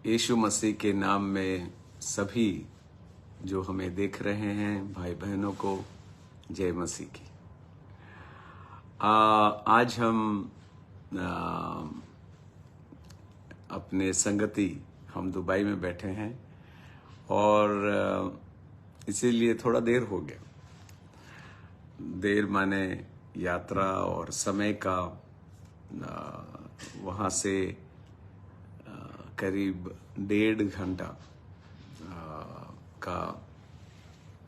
यीशु मसीह के नाम में सभी जो हमें देख रहे हैं भाई बहनों को जय मसीह की। आज हम अपने संगति हम दुबई में बैठे हैं और इसीलिए थोड़ा देर हो गया। देर माने यात्रा और समय का वहाँ से करीब 1.5 घंटा का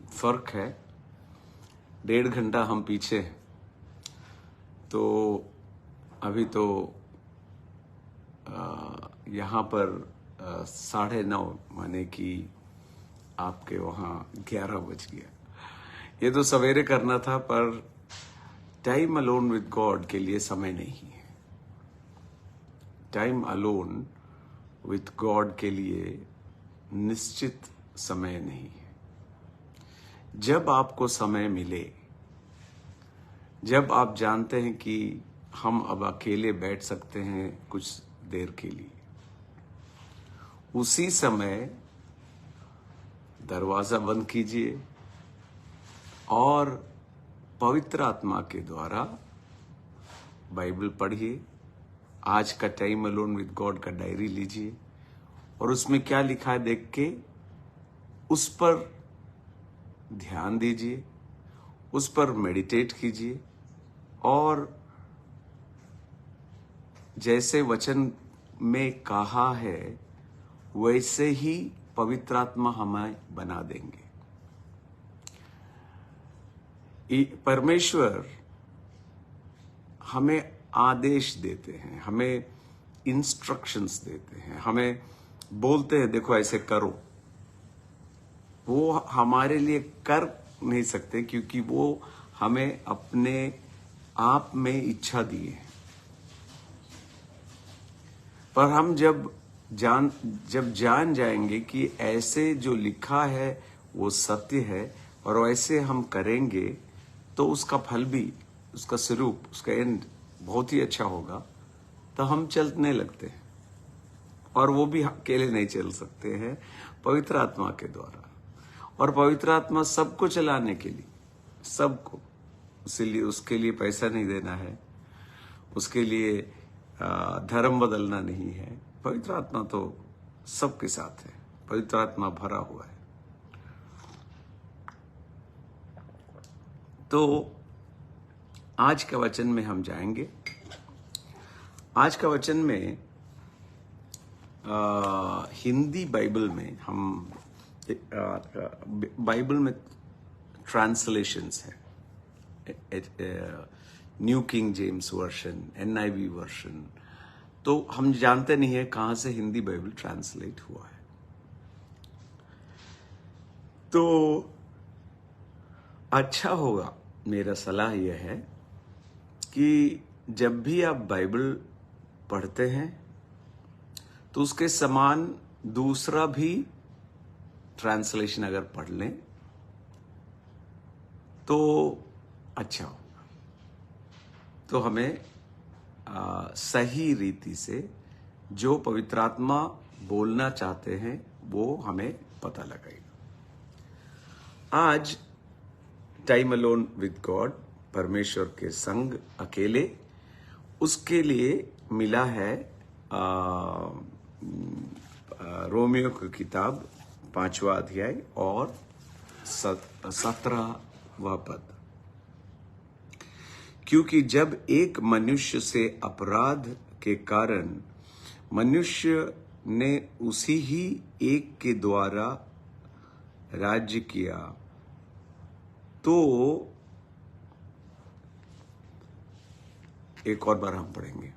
फर्क है। 1.5 घंटा हम पीछे हैं। तो अभी तो यहाँ पर 9:30 माने कि आपके वहाँ 11 बज गया। ये तो सवेरे करना था, पर टाइम अलोन विद गॉड के लिए समय नहीं है। टाइम अलोन विथ गॉड के लिए निश्चित समय नहीं है। जब आपको समय मिले, जब आप जानते हैं कि हम अब अकेले बैठ सकते हैं कुछ देर के लिए, उसी समय दरवाजा बंद कीजिए और पवित्र आत्मा के द्वारा बाइबल पढ़िए। आज का टाइम अलोन विद गॉड का डायरी लीजिए और उसमें क्या लिखा है देख के उस पर ध्यान दीजिए, उस पर मेडिटेट कीजिए और जैसे वचन में कहा है वैसे ही पवित्र आत्मा हमें बना देंगे। परमेश्वर हमें आदेश देते हैं, हमें इंस्ट्रक्शंस देते हैं, हमें बोलते हैं देखो ऐसे करो। वो हमारे लिए कर नहीं सकते क्योंकि वो हमें अपने आप में इच्छा दिए हैं। पर हम जब जान जाएंगे कि ऐसे जो लिखा है वो सत्य है और वैसे हम करेंगे तो उसका फल भी, उसका स्वरूप, उसका एंड बहुत ही अच्छा होगा। तो हम चलने लगते हैं और वो भी अकेले नहीं चल सकते हैं, पवित्र आत्मा के द्वारा। और पवित्र आत्मा सबको चलाने के लिए, सबको, इसीलिए उसके लिए पैसा नहीं देना है, उसके लिए धर्म बदलना नहीं है। पवित्र आत्मा तो सबके साथ है, पवित्र आत्मा भरा हुआ है। तो आज का वचन में हम जाएंगे। आज का वचन में हिंदी बाइबल में हम बाइबल में ट्रांसलेशंस है, new king James version, NIV version. तो हम जानते नहीं है कहां से हिंदी बाइबल ट्रांसलेट हुआ है। तो अच्छा होगा, मेरा सलाह यह है कि जब भी आप बाइबल पढ़ते हैं तो उसके समान दूसरा भी ट्रांसलेशन अगर पढ़ लें तो अच्छा होगा। तो हमें सही रीति से जो पवित्र आत्मा बोलना चाहते हैं वो हमें पता लगेगा। आज टाइम अलोन विद गॉड, परमेश्वर के संग अकेले, उसके लिए मिला है रोमियो की किताब 5वां अध्याय और 17वां पद। क्योंकि जब एक मनुष्य से अपराध के कारण मनुष्य ने उसी ही एक के द्वारा राज्य किया, तो एक और बार हम पढ़ेंगे।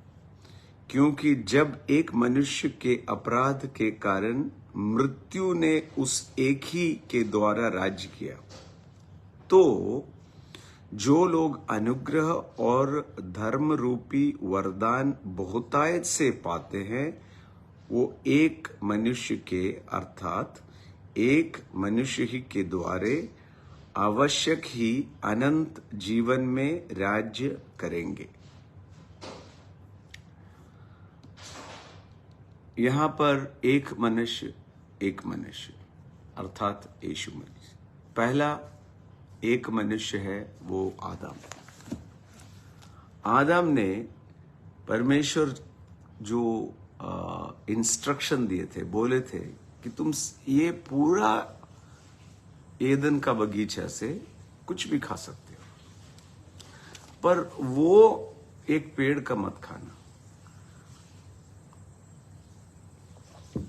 क्योंकि जब एक मनुष्य के अपराध के कारण मृत्यु ने उस एक ही के द्वारा राज्य किया, तो जो लोग अनुग्रह और धर्म रूपी वरदान बहुतायत से पाते हैं, वो एक मनुष्य के अर्थात एक मनुष्य ही के द्वारे आवश्यक ही अनंत जीवन में राज्य करेंगे। यहां पर एक मनुष्य अर्थात यीशु मसीह। पहला एक मनुष्य है, वो आदम ने परमेश्वर जो इंस्ट्रक्शन दिए थे, बोले थे कि तुम ये पूरा एदन का बगीचा से कुछ भी खा सकते हो, पर वो एक पेड़ का मत खाना।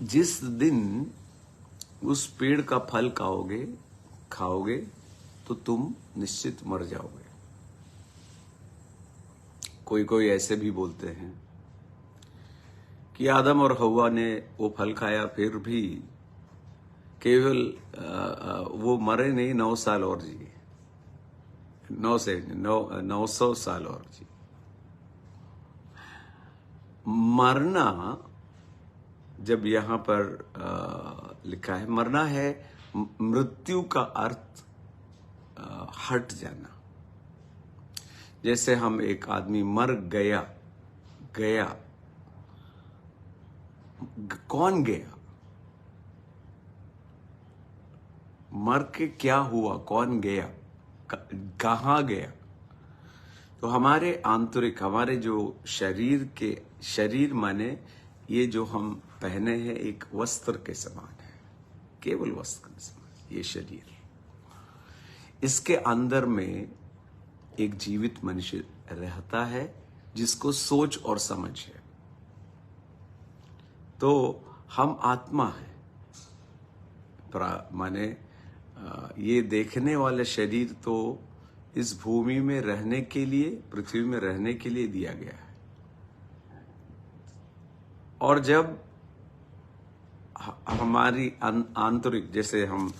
जिस दिन उस पेड़ का फल खाओगे तो तुम निश्चित मर जाओगे। कोई ऐसे भी बोलते हैं कि आदम और हव्वा ने वो फल खाया, फिर भी केवल वो मरे नहीं, 9 साल और जिए, 900 साल और जिए। मरना जब यहां पर लिखा है, मरना है मृत्यु का अर्थ हट जाना। जैसे हम एक आदमी मर गया, कौन गया, मर के क्या हुआ, कौन गया, कहां गया? तो हमारे आंतरिक, हमारे जो शरीर माने ये जो हम पहने हैं एक वस्त्र के समान है, केवल वस्त्र के समान ये शरीर। इसके अंदर में एक जीवित मनुष्य रहता है जिसको सोच और समझ है। तो हम आत्मा है, माने ये देखने वाला शरीर तो इस भूमि में रहने के लिए, पृथ्वी में रहने के लिए दिया गया है। और जब हमारी आंतरिक, जैसे हम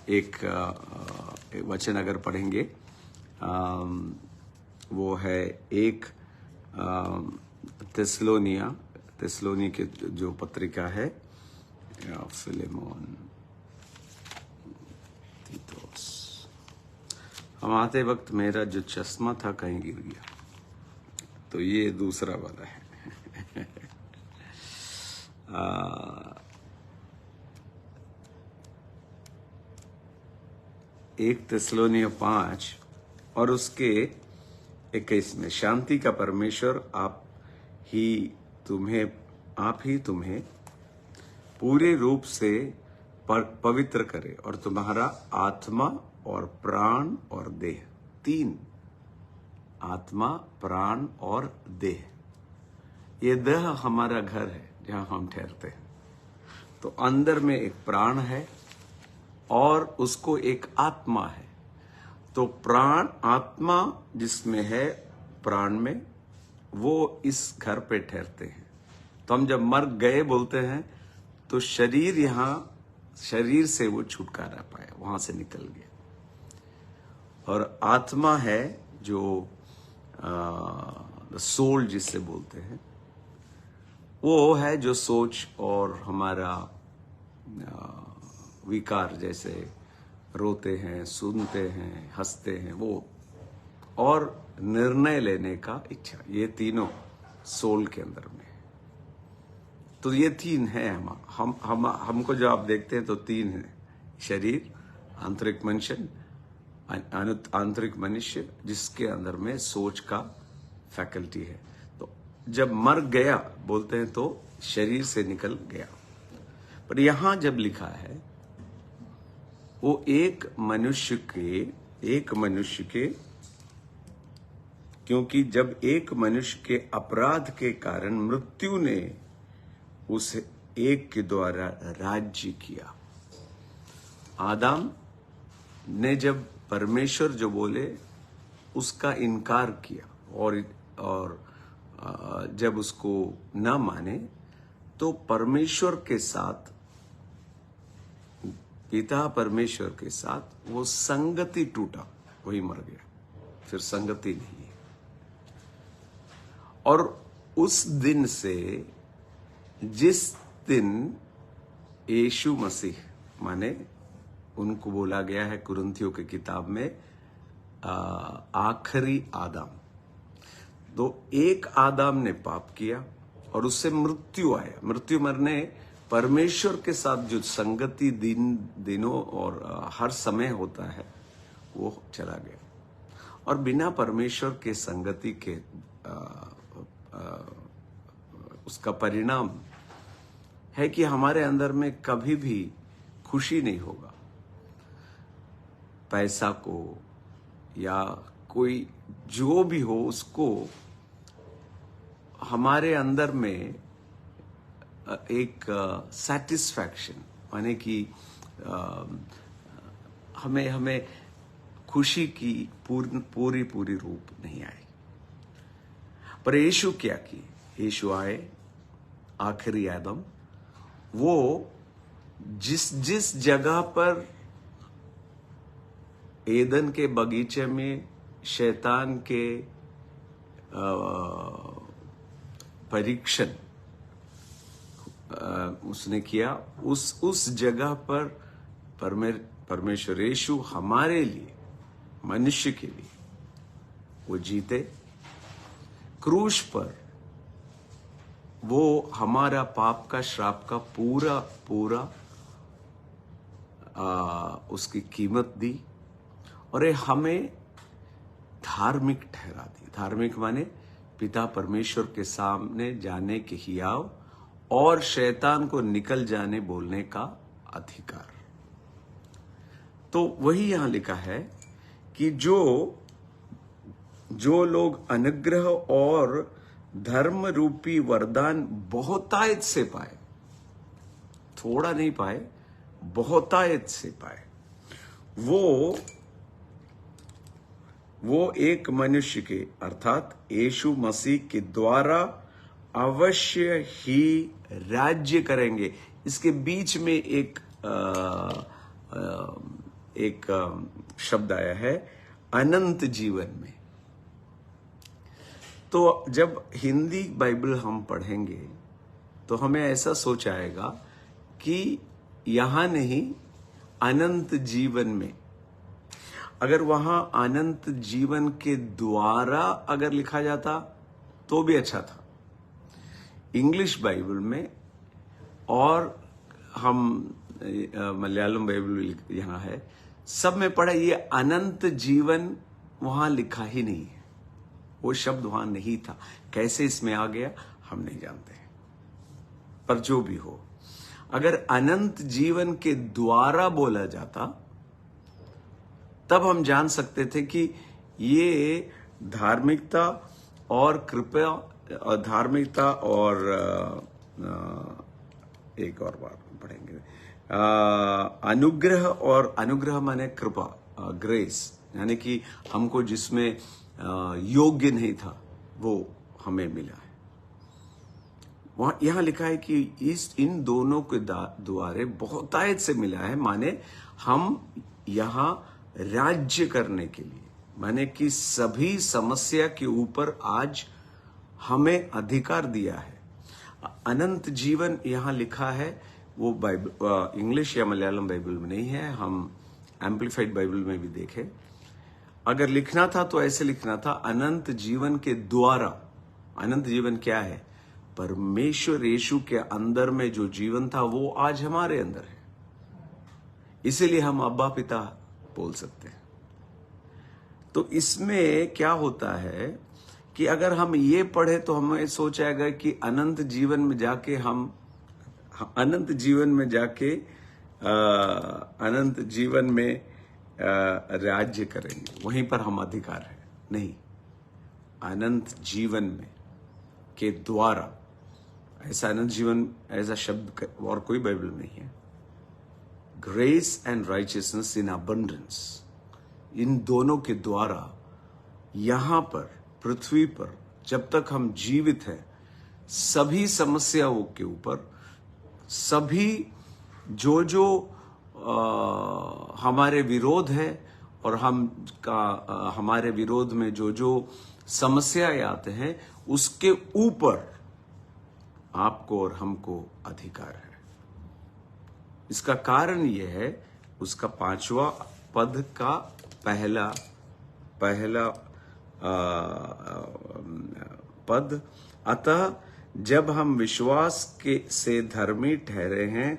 एक वचन अगर पढ़ेंगे, वो है एक थिस्सलुनी के जो पत्रिका है, फिलेमोन, तीतुस। हम आते वक्त मेरा जो चश्मा था कहीं गिर गया, तो ये दूसरा वाला है। एक थिस्सलुनी 5 और उसके 21 में, शांति का परमेश्वर आप ही तुम्हें पूरे रूप से पवित्र करे और तुम्हारा आत्मा और प्राण और देह, 3, आत्मा, प्राण और देह। ये देह हमारा घर है जहां हम ठहरते हैं। तो अंदर में एक प्राण है और उसको एक आत्मा है। तो प्राण, आत्मा जिसमें है, प्राण में, वो इस घर पे ठहरते हैं। तो हम जब मर गए बोलते हैं तो शरीर से वो छुटकारा पाया, वहां से निकल गया। और आत्मा है जो सोल जिससे बोलते हैं, वो है जो सोच और हमारा विकार, जैसे रोते हैं, सुनते हैं, हंसते हैं, वो, और निर्णय लेने का इच्छा, ये तीनों सोल के अंदर में है। तो ये 3 है। हमको जो आप देखते हैं तो 3 है, शरीर, आंतरिक मनुष्य जिसके अंदर में सोच का फैकल्टी है। तो जब मर गया बोलते हैं तो शरीर से निकल गया। पर यहां जब लिखा है वो एक मनुष्य के, क्योंकि जब एक मनुष्य के अपराध के कारण मृत्यु ने उस एक के द्वारा राज्य किया। आदम ने जब परमेश्वर जो बोले उसका इनकार किया और जब उसको न माने तो परमेश्वर के साथ, पिता परमेश्वर के साथ वो संगति टूटा, वही मर गया, फिर संगति नहीं है। और उस दिन से, जिस दिन यीशु मसीह, माने उनको बोला गया है कुरिन्थियों की किताब में आखिरी आदम, तो एक आदम ने पाप किया और उससे मृत्यु आया। मृत्यु मरने परमेश्वर के साथ जो संगति दिनों और हर समय होता है वो चला गया। और बिना परमेश्वर के संगति के उसका परिणाम है कि हमारे अंदर में कभी भी खुशी नहीं होगा। पैसा को या कोई जो भी हो उसको हमारे अंदर में एक सेटिस्फैक्शन माने कि हमें खुशी की पूरी रूप नहीं आई। पर यीशु क्या किए? यीशु आए, आखिरी आदम, वो जिस जगह पर एदन के बगीचे में शैतान के परीक्षण उसने किया, उस जगह पर परमेश्वर यीशु हमारे लिए, मनुष्य के लिए वो जीते। क्रूस पर वो हमारा पाप का, श्राप का पूरा उसकी कीमत दी और ये हमें धार्मिक ठहरा दी। धार्मिक माने पिता परमेश्वर के सामने जाने के हियाव और शैतान को निकल जाने बोलने का अधिकार। तो वही यहां लिखा है कि जो लोग अनुग्रह और धर्म रूपी वरदान बहुतायत से पाए, थोड़ा नहीं पाए, बहुतायत से पाए, वो एक मनुष्य के अर्थात यीशु मसीह के द्वारा अवश्य ही राज्य करेंगे। इसके बीच में एक शब्द आया है, अनंत जीवन में। तो जब हिंदी बाइबल हम पढ़ेंगे तो हमें ऐसा सोच आएगा कि यहां नहीं, अनंत जीवन में। अगर वहां अनंत जीवन के द्वारा अगर लिखा जाता तो भी अच्छा था। इंग्लिश बाइबल में और हम मलयालम बाइबल यहां है, सब में पढ़ा ये अनंत जीवन वहां लिखा ही नहीं है। वो शब्द वहां नहीं था। कैसे इसमें आ गया हम नहीं जानते, पर जो भी हो, अगर अनंत जीवन के द्वारा बोला जाता तब हम जान सकते थे कि ये धार्मिकता और कृपा, धार्मिकता और एक और बार पढ़ेंगे, अनुग्रह, और अनुग्रह माने कृपा, ग्रेस, यानी कि हमको जिसमें योग्य नहीं था वो हमें मिला है। वहां यहां लिखा है कि इन दोनों के द्वारे बहुतायत से मिला है, माने हम यहां राज्य करने के लिए, माने कि सभी समस्या के ऊपर आज हमें अधिकार दिया है। अनंत जीवन यहां लिखा है, वो बाइबल इंग्लिश या मलयालम बाइबल में नहीं है, हम एम्प्लीफाइड बाइबल में भी देखें। अगर लिखना था तो ऐसे लिखना था, अनंत जीवन के द्वारा। अनंत जीवन क्या है? परमेश्वर यीशु के अंदर में जो जीवन था वो आज हमारे अंदर है, इसीलिए हम अब्बा पिता बोल सकते हैं। तो इसमें क्या होता है कि अगर हम ये पढ़े तो हमें सोच आएगा कि अनंत जीवन में जाके अनंत जीवन में राज्य करेंगे, वहीं पर हम अधिकार है। नहीं, अनंत जीवन में के द्वारा, ऐसा अनंत जीवन ऐसा शब्द और कोई बाइबल में नहीं है। Grace and righteousness in abundance, इन दोनों के द्वारा यहां पर पृथ्वी पर जब तक हम जीवित हैं, सभी समस्याओं के ऊपर, सभी जो हमारे विरोध है और हमारे विरोध में जो समस्याएं आते हैं, उसके ऊपर आपको और हमको अधिकार है। इसका कारण यह है, उसका 5वां पद का पहला पद, अतः जब हम विश्वास के से धर्मी ठहरे हैं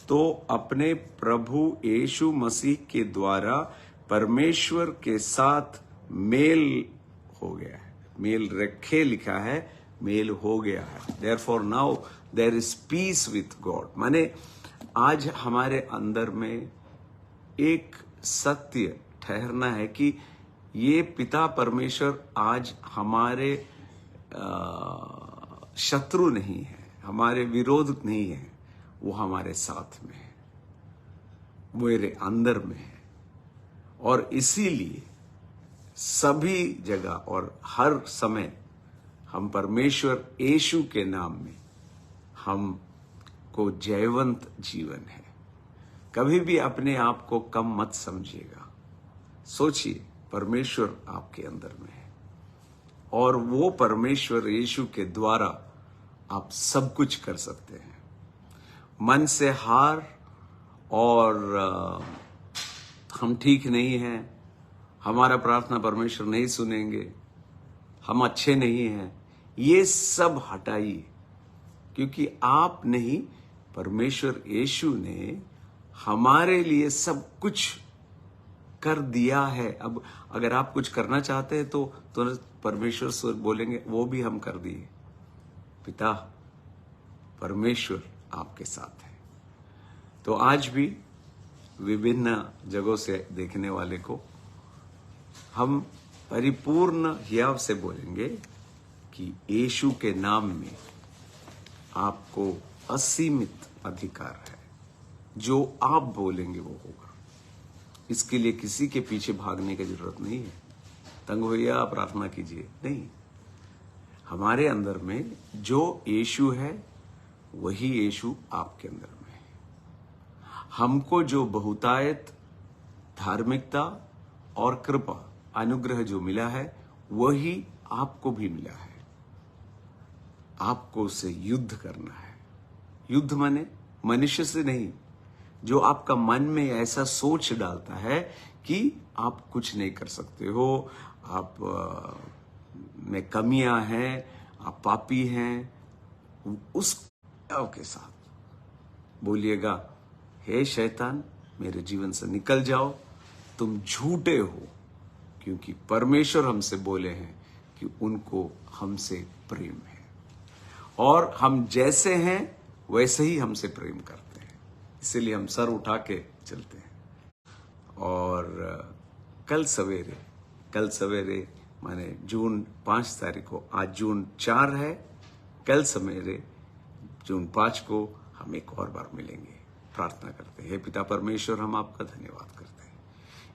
तो अपने प्रभु यीशु मसीह के द्वारा परमेश्वर के साथ मेल हो गया है। मेल रखे लिखा है, मेल हो गया है। Therefore now there is peace with God। माने आज हमारे अंदर में एक सत्य ठहरना है कि ये पिता परमेश्वर आज हमारे शत्रु नहीं है, हमारे विरोध नहीं है, वो हमारे साथ में है, वो मेरे अंदर में है। और इसीलिए सभी जगह और हर समय हम परमेश्वर यीशु के नाम में हमको जयवंत जीवन है। कभी भी अपने आप को कम मत समझिएगा। सोचिए परमेश्वर आपके अंदर में है और वो परमेश्वर यीशु के द्वारा आप सब कुछ कर सकते हैं। मन से हार और हम ठीक नहीं हैं, हमारा प्रार्थना परमेश्वर नहीं सुनेंगे, हम अच्छे नहीं हैं, ये सब हटाइए, क्योंकि आप नहीं, परमेश्वर यीशु ने हमारे लिए सब कुछ कर दिया है। अब अगर आप कुछ करना चाहते हैं तो परमेश्वर से बोलेंगे वो भी हम कर दिए। पिता परमेश्वर आपके साथ है। तो आज भी विभिन्न जगहों से देखने वाले को हम परिपूर्ण हियाव से बोलेंगे कि यीशु के नाम में आपको असीमित अधिकार है। जो आप बोलेंगे वो होगा। इसके लिए किसी के पीछे भागने की जरूरत नहीं है। तंग भैया प्रार्थना कीजिए, नहीं। हमारे अंदर में जो यीशु है वही यीशु आपके अंदर में है। हमको जो बहुतायत धार्मिकता और कृपा अनुग्रह जो मिला है वही आपको भी मिला है। आपको उससे युद्ध करना है। युद्ध माने मनुष्य से नहीं, जो आपका मन में ऐसा सोच डालता है कि आप कुछ नहीं कर सकते हो, आप में कमियां हैं, आप पापी हैं, उस के साथ बोलिएगा, हे शैतान मेरे जीवन से निकल जाओ, तुम झूठे हो, क्योंकि परमेश्वर हमसे बोले हैं कि उनको हमसे प्रेम है और हम जैसे हैं वैसे ही हमसे प्रेम करते हैं। इसीलिए हम सर उठा के चलते हैं। और कल सवेरे माने जून 5 तारीख को, आज जून 4 है, कल सवेरे जून 5 को हम एक और बार मिलेंगे। प्रार्थना करते हैं। हे पिता परमेश्वर, हम आपका धन्यवाद करते हैं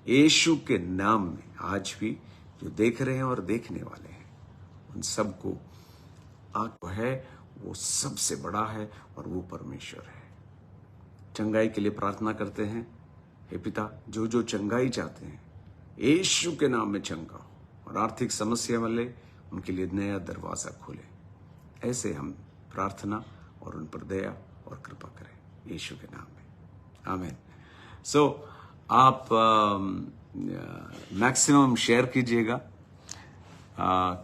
यीशु के नाम में। आज भी जो देख रहे हैं और देखने वाले हैं उन सबको आप है वो सबसे बड़ा है और वो परमेश्वर है। चंगाई के लिए प्रार्थना करते हैं। हे पिता, जो जो चंगाई चाहते हैं यीशु के नाम में चंगा हो, और आर्थिक समस्या वाले उनके लिए नया दरवाजा खोले। ऐसे हम प्रार्थना और उन पर दया और कृपा करें यीशु के नाम में, आमीन। सो आप मैक्सिमम शेयर कीजिएगा।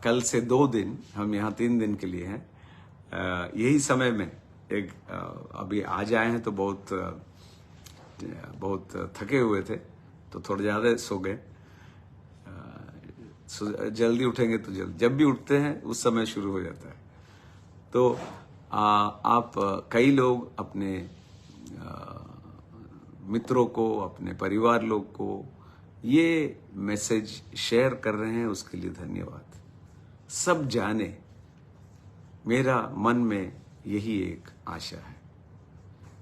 कल से 2 दिन, हम यहाँ 3 दिन के लिए हैं। यही समय में एक अभी आज आए हैं तो बहुत थके हुए थे तो थोड़ा ज्यादा सो गए। जल्दी उठेंगे तो जब भी उठते हैं उस समय शुरू हो जाता है। तो आप कई लोग अपने मित्रों को, अपने परिवार लोग को ये मैसेज शेयर कर रहे हैं, उसके लिए धन्यवाद। सब जाने, मेरा मन में यही एक आशा है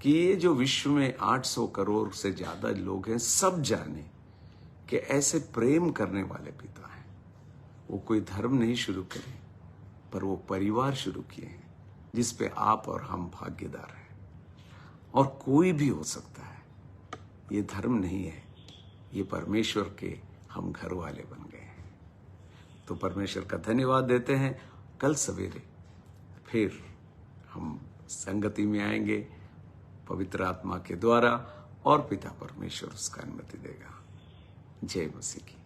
कि ये जो विश्व में 800 करोड़ से ज्यादा लोग हैं, सब जाने कि ऐसे प्रेम करने वाले पिता हैं। वो कोई धर्म नहीं शुरू करे, पर वो परिवार शुरू किए हैं जिस पे आप और हम भागीदार हैं। और कोई भी हो सकता है, ये धर्म नहीं है, ये परमेश्वर के हम घर वाले बन गए हैं। तो परमेश्वर का धन्यवाद देते हैं। कल सवेरे फिर हम संगति में आएंगे पवित्र आत्मा के द्वारा, और पिता परमेश्वर उसका अनुमति देगा। जय मसीह की।